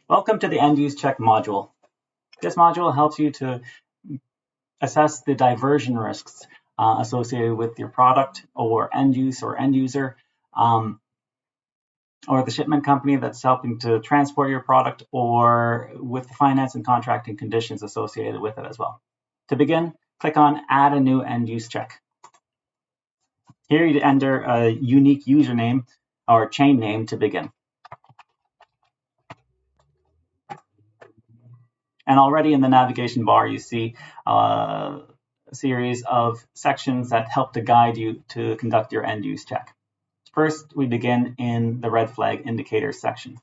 Welcome to the End Use Check module. This module helps you to assess the diversion risks associated with your product or end use or end user, or the shipment company that's helping to transport your product, or with the finance and contracting conditions associated with it as well. To begin, click on Add a new End Use Check. Here you enter a unique username or chain name to begin. And already in the navigation bar, you see a series of sections that help to guide you to conduct your end use check. First, we begin in the red flag indicators section.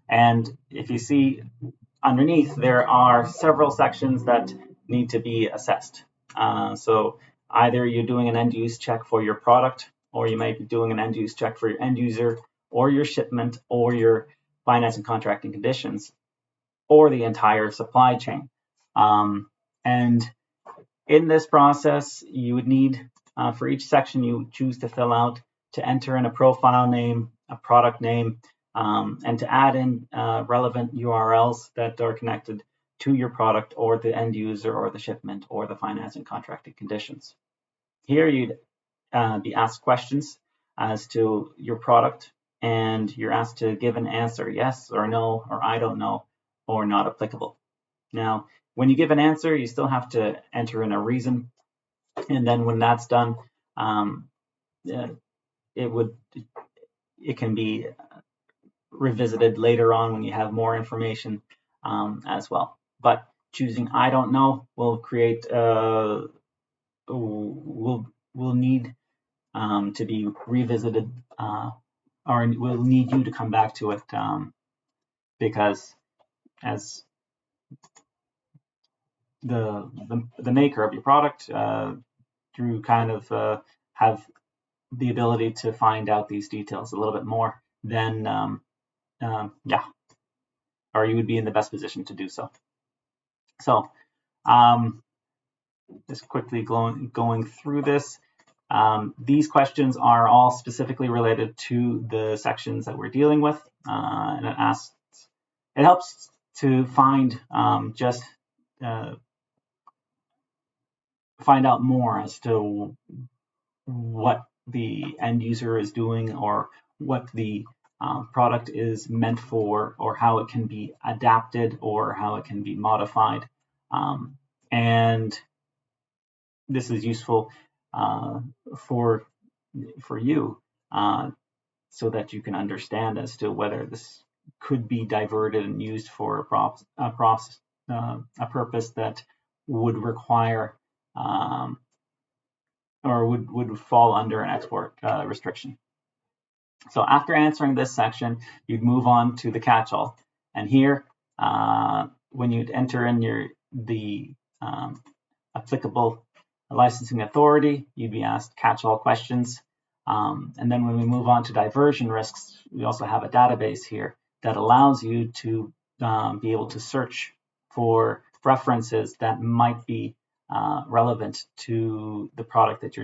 And if you see underneath, there are several sections that need to be assessed. So either you're doing an end use check for your product, or you might be doing an end use check for your end user, or your shipment, or your finance and contracting conditions, or the entire supply chain. And in this process, you would need, for each section you choose to fill out, to enter in a profile name, a product name, and to add in relevant URLs that are connected to your product or the end user or the shipment or the finance and contracting conditions. Here you'd be asked questions as to your product, and you're asked to give an answer, yes or no, or I don't know, or not applicable. Now, when you give an answer, you still have to enter in a reason, and then when that's done, it can be revisited later on when you have more information as well. But choosing I don't know will create will need to be revisited, or we'll need you to come back to it, because as the maker of your product, you kind of have the ability to find out these details a little bit more than or you would be in the best position to do so. So just quickly going through this. These questions are all specifically related to the sections that we're dealing with, and it helps to find find out more as to what the end user is doing, or what the product is meant for, or how it can be adapted, or how it can be modified. And this is useful for you, so that you can understand as to whether this could be diverted and used for a purpose that would require or would fall under an export restriction. So after answering this section, you'd move on to the catch-all. And here, when you'd enter in the applicable licensing authority, you'd be asked catch-all questions. And then when we move on to diversion risks, we also have a database here that allows you to be able to search for references that might be relevant to the product that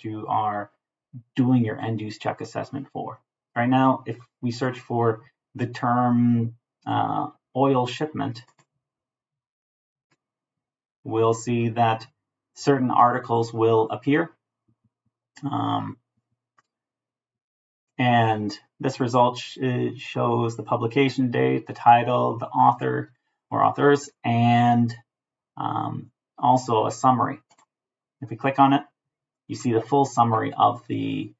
you are doing your end use check assessment for. Right now, if we search for the term oil shipment, we'll see that certain articles will appear. And this result shows the publication date, the title, the author or authors, and also a summary. If we click on it, you see the full summary of the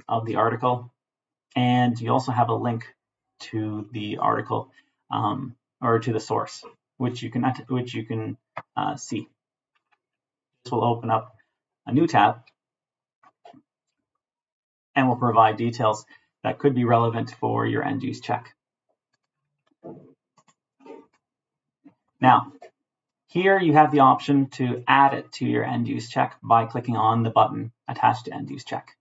article, and you also have a link to the article, or to the source, which you can see. This will open up a new tab and will provide details that could be relevant for your end use check. Now, here you have the option to add it to your end use check by clicking on the button attached to end use check.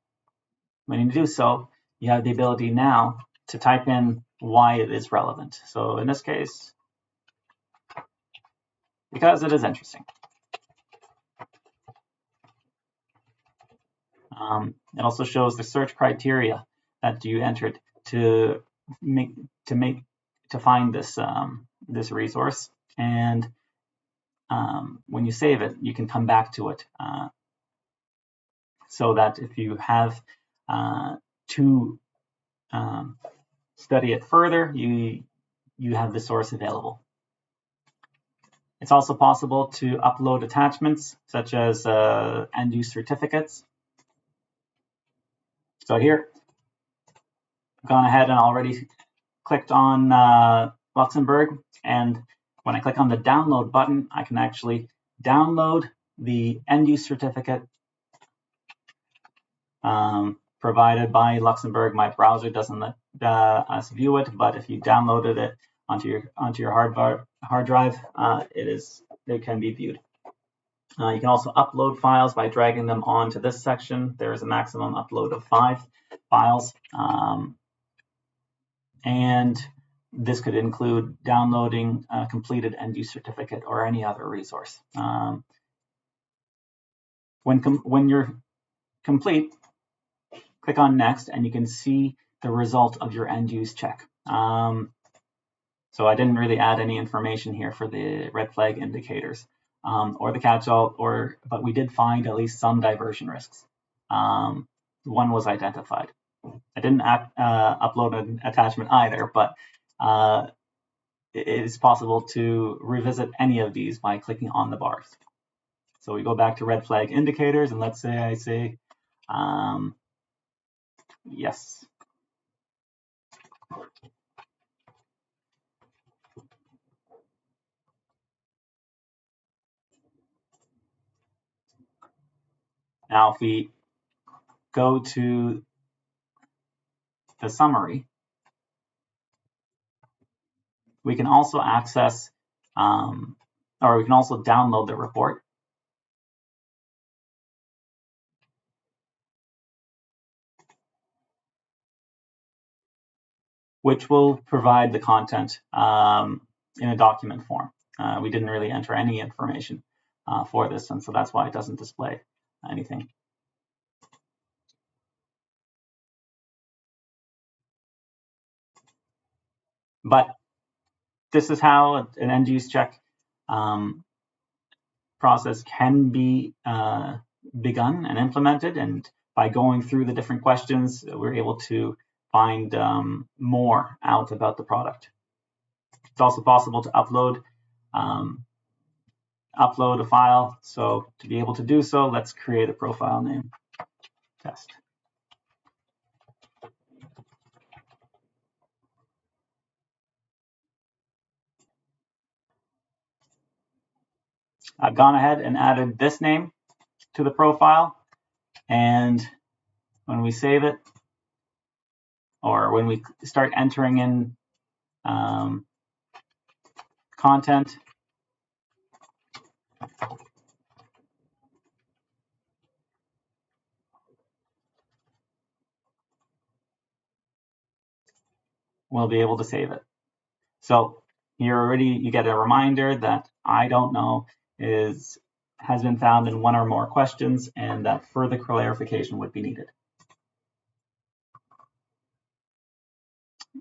When you do so, you have the ability now to type in why it is relevant. So in this case, because it is interesting. It also shows the search criteria that you entered to find this this resource, and when you save it, you can come back to it, so that if you have to study it further, you have the source available. It's also possible to upload attachments such as end-use certificates. So here, I've gone ahead and already clicked on Luxembourg, and when I click on the download button, I can actually download the end-use certificate provided by Luxembourg. My browser doesn't let us view it, but if you downloaded it onto your hard drive, it can be viewed. You can also upload files by dragging them onto this section. There is a maximum upload of 5 files, and this could include downloading a completed end-use certificate or any other resource. When you're complete, click on Next, and you can see the result of your end-use check. So I didn't really add any information here for the red flag indicators or the catch-all, but we did find at least some diversion risks. One was identified. I didn't upload an attachment either, but it is possible to revisit any of these by clicking on the bars. So we go back to red flag indicators, and let's say I say yes. Now, if we go to the summary, we can also access, or we can also download the report. Which will provide the content in a document form. We didn't really enter any information for this, and so that's why it doesn't display anything. But this is how an end-use check process can be begun and implemented, and by going through the different questions, we're able to find more out about the product. It's also possible to upload a file. So to be able to do so, let's create a profile name test. I've gone ahead and added this name to the profile, and when we save it, or when we start entering in content, we'll be able to save it. So here already you get a reminder that I don't know has been found in one or more questions, and that further clarification would be needed.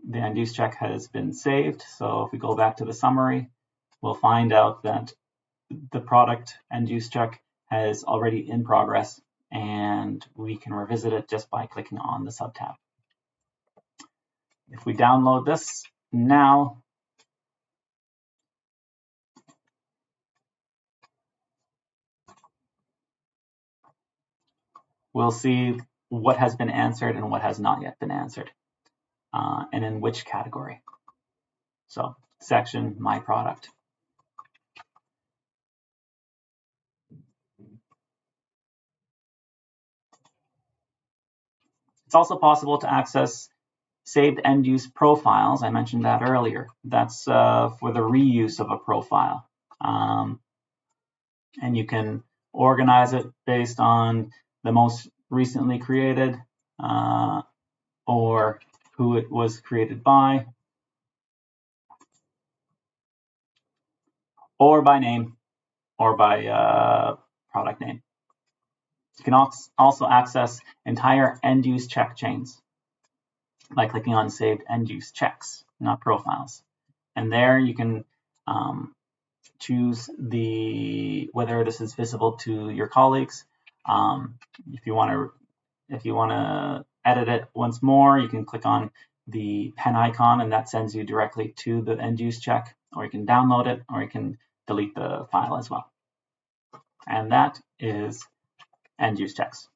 The end-use check has been saved. So if we go back to the summary, we'll find out that the product end-use check is already in progress, and we can revisit it just by clicking on the subtab. If we download this now, we'll see what has been answered and what has not yet been answered, and in which category. So section, my product. It's also possible to access saved end-use profiles. I mentioned that earlier. That's for the reuse of a profile. And you can organize it based on the most recently created or who it was created by, or by name, or by product name. You can also access entire end-use check chains by clicking on saved end-use checks, not profiles. And there you can choose whether this is visible to your colleagues. If you want to edit it once more, you can click on the pen icon, and that sends you directly to the end use check, or you can download it, or you can delete the file as well. And that is end use checks.